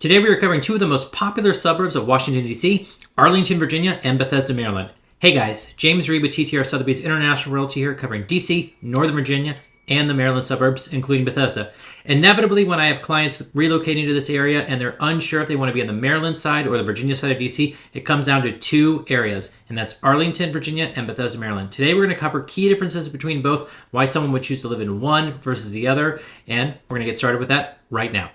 Today we are covering two of the most popular suburbs of Washington, D.C., Arlington, Virginia, and Bethesda, Maryland. Hey guys, James Reed with TTR Sotheby's International Realty here covering D.C., Northern Virginia, and the Maryland suburbs, including Bethesda. Inevitably, when I have clients relocating to this area and they're unsure if they want to be on the Maryland side or the Virginia side of D.C., it comes down to two areas, and that's Arlington, Virginia, and Bethesda, Maryland. Today we're going to cover key differences between both, why someone would choose to live in one versus the other, and we're going to get started with that right now.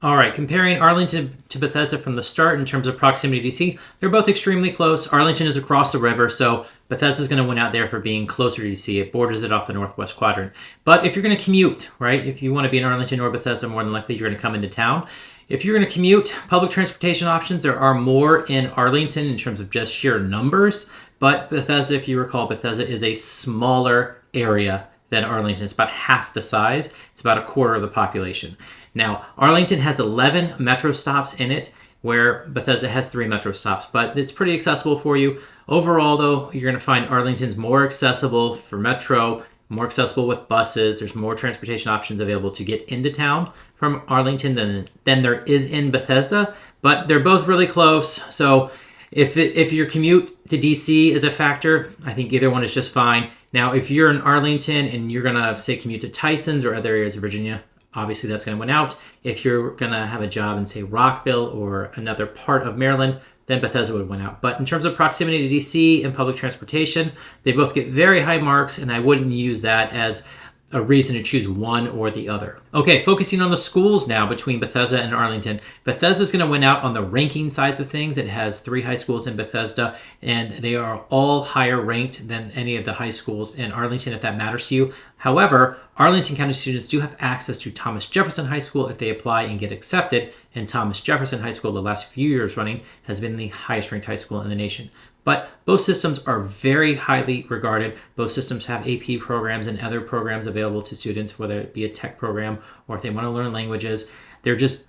All right, comparing Arlington to Bethesda from the start in terms of proximity to DC, they're both extremely close. Arlington is across the river, so Bethesda's going to win out there for being closer to DC. It borders it off the northwest quadrant. But if you're going to commute, right, if you want to be in Arlington or Bethesda, more than likely you're going to come into town. If you're going to commute, public transportation options, there are more in Arlington in terms of just sheer numbers. But Bethesda, if you recall, Bethesda is a smaller area than Arlington. It's about half the size. It's about a quarter of the population. Now, Arlington has 11 metro stops in it, where Bethesda has 3 metro stops, but it's pretty accessible for you. Overall, though, you're going to find Arlington's more accessible for metro, more accessible with buses. There's more transportation options available to get into town from Arlington than there is in Bethesda, but they're both really close. So if your commute to DC is a factor, I think either one is just fine. Now, if you're in Arlington and you're going to, say, commute to Tysons or other areas of Virginia, obviously that's going to win out. If you're going to have a job in, say, Rockville or another part of Maryland, then Bethesda would win out. But in terms of proximity to DC and public transportation, they both get very high marks, and I wouldn't use that as a reason to choose one or the other. Okay, focusing on the schools now between Bethesda and Arlington. Bethesda's going to win out on the ranking sides of things. It has 3 high schools in Bethesda, and they are all higher ranked than any of the high schools in Arlington, if that matters to you. However, Arlington County students do have access to Thomas Jefferson High School if they apply and get accepted, and Thomas Jefferson High School, the last few years running, has been the highest ranked high school in the nation. But both systems are very highly regarded. Both systems have AP programs and other programs available to students, whether it be a tech program or if they want to learn languages. They're just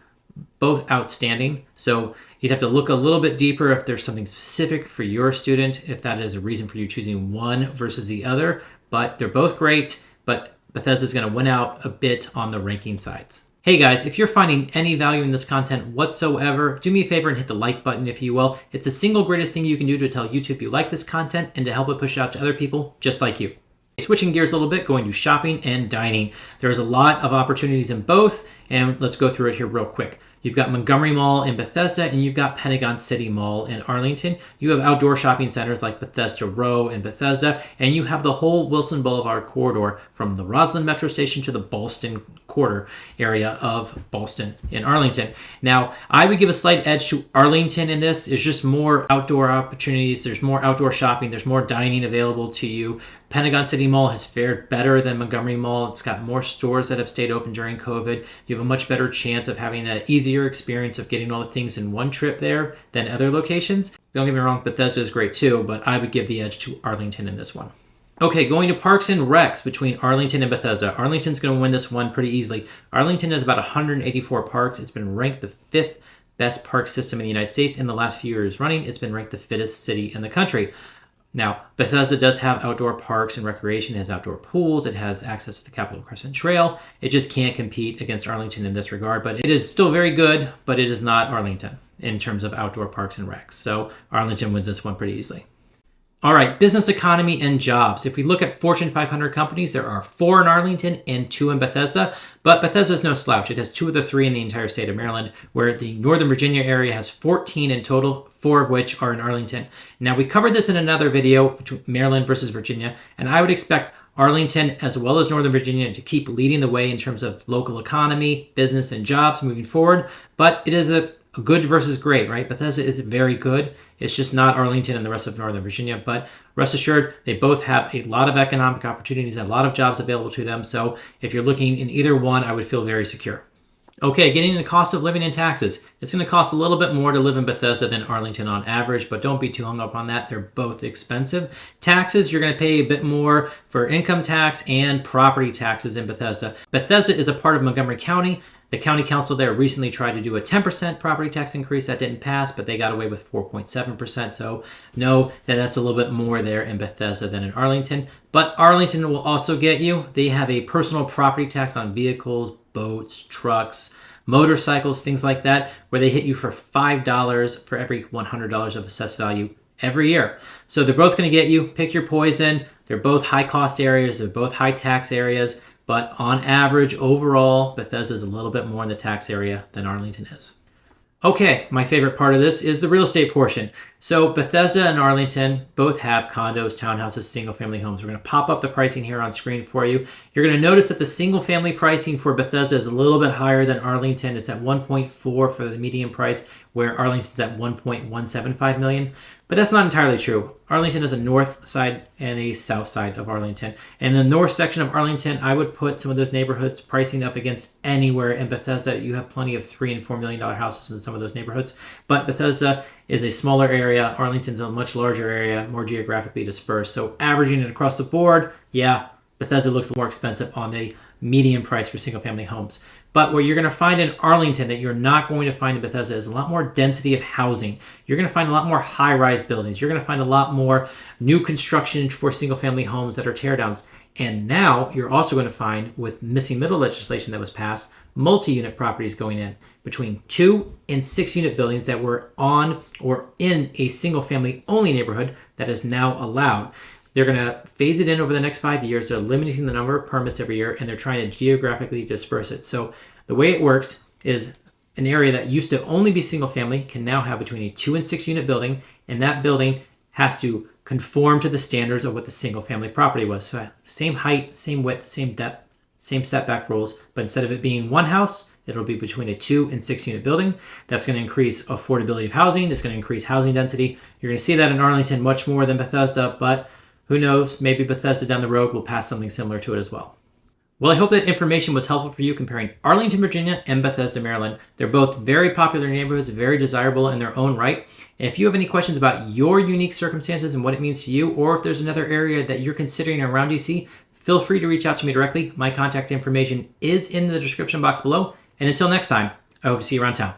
both outstanding. So you'd have to look a little bit deeper if there's something specific for your student, if that is a reason for you choosing one versus the other. But they're both great, but Bethesda's going to win out a bit on the ranking sides. Hey guys, if you're finding any value in this content whatsoever, do me a favor and hit the like button, if you will. It's the single greatest thing you can do to tell YouTube you like this content and to help it push it out to other people just like you. Switching gears a little bit, going to shopping and dining. There's a lot of opportunities in both, and let's go through it here real quick. You've got Montgomery Mall in Bethesda, and you've got Pentagon City Mall in Arlington. You have outdoor shopping centers like Bethesda Row in Bethesda, and you have the whole Wilson Boulevard corridor from the Roslyn Metro Station to the Ballston quarter area of Ballston in Arlington. Now, I would give a slight edge to Arlington in this. There's just more outdoor opportunities. There's more outdoor shopping. There's more dining available to you. Pentagon City Mall has fared better than Montgomery Mall. It's got more stores that have stayed open during COVID. You have a much better chance of having an easier experience of getting all the things in one trip there than other locations. Don't get me wrong, Bethesda is great too, but I would give the edge to Arlington in this one. Okay, going to parks and recs between Arlington and Bethesda. Arlington's going to win this one pretty easily. Arlington has about 184 parks. It's been ranked the 5th best park system in the United States in the last few years running. It's been ranked the fittest city in the country. Now, Bethesda does have outdoor parks and recreation. It has outdoor pools. It has access to the Capitol Crescent Trail. It just can't compete against Arlington in this regard, but it is still very good, but it is not Arlington in terms of outdoor parks and recs. So Arlington wins this one pretty easily. All right, business economy and jobs. If we look at Fortune 500 companies, there are 4 in Arlington and 2 in Bethesda, but Bethesda is no slouch. It has 2 of the 3 in the entire state of Maryland, where the Northern Virginia area has 14 in total, 4 of which are in Arlington. Now, we covered this in another video, between Maryland versus Virginia, and I would expect Arlington as well as Northern Virginia to keep leading the way in terms of local economy, business, and jobs moving forward, but it is a good versus great, right? Bethesda is very good. It's just not Arlington and the rest of Northern Virginia, but rest assured, they both have a lot of economic opportunities and a lot of jobs available to them. So if you're looking in either one, I would feel very secure. Okay, getting into the cost of living and taxes. It's going to cost a little bit more to live in Bethesda than Arlington on average, but don't be too hung up on that. They're both expensive. Taxes, you're going to pay a bit more for income tax and property taxes in Bethesda. Bethesda is a part of Montgomery County. The county council there recently tried to do a 10% property tax increase. That didn't pass, but they got away with 4.7%. So know that that's a little bit more there in Bethesda than in Arlington. But Arlington will also get you. They have a personal property tax on vehicles, boats, trucks, motorcycles, things like that, where they hit you for $5 for every $100 of assessed value every year. So they're both going to get you. Pick your poison. They're both high cost areas. They're both high tax areas. But on average, overall, Bethesda is a little bit more in the tax area than Arlington is. Okay, my favorite part of this is the real estate portion. So Bethesda and Arlington both have condos, townhouses, single-family homes. We're going to pop up the pricing here on screen for you. You're going to notice that the single-family pricing for Bethesda is a little bit higher than Arlington. It's at 1.4 for the median price, where Arlington's at 1.175 million. But that's not entirely true. Arlington has a north side and a south side of Arlington. In the north section of Arlington, I would put some of those neighborhoods pricing up against anywhere. In Bethesda, you have plenty of $3 and $4 million houses in some of those neighborhoods. But Bethesda is a smaller area. Arlington's a much larger area, more geographically dispersed. So averaging it across the board, yeah, Bethesda looks more expensive on the median price for single-family homes. But what you're going to find in Arlington that you're not going to find in Bethesda is a lot more density of housing. You're going to find a lot more high-rise buildings. You're going to find a lot more new construction for single-family homes that are teardowns. And now you're also going to find, with missing middle legislation that was passed, multi-unit properties going in between 2 and 6 unit buildings that were on or in a single-family only neighborhood that is now allowed. They're going to phase it in over the next 5 years. They're limiting the number of permits every year, and they're trying to geographically disperse it. So the way it works is an area that used to only be single family can now have between a 2 and 6 unit building, and that building has to conform to the standards of what the single family property was. So same height, same width, same depth, same setback rules, but instead of it being one house, it'll be between a 2 and 6 unit building. That's going to increase affordability of housing. It's going to increase housing density. You're going to see that in Arlington much more than Bethesda, but who knows, maybe Bethesda down the road will pass something similar to it as well. Well, I hope that information was helpful for you comparing Arlington, Virginia and Bethesda, Maryland. They're both very popular neighborhoods, very desirable in their own right. And if you have any questions about your unique circumstances and what it means to you, or if there's another area that you're considering around DC, feel free to reach out to me directly. My contact information is in the description box below. And until next time, I hope to see you around town.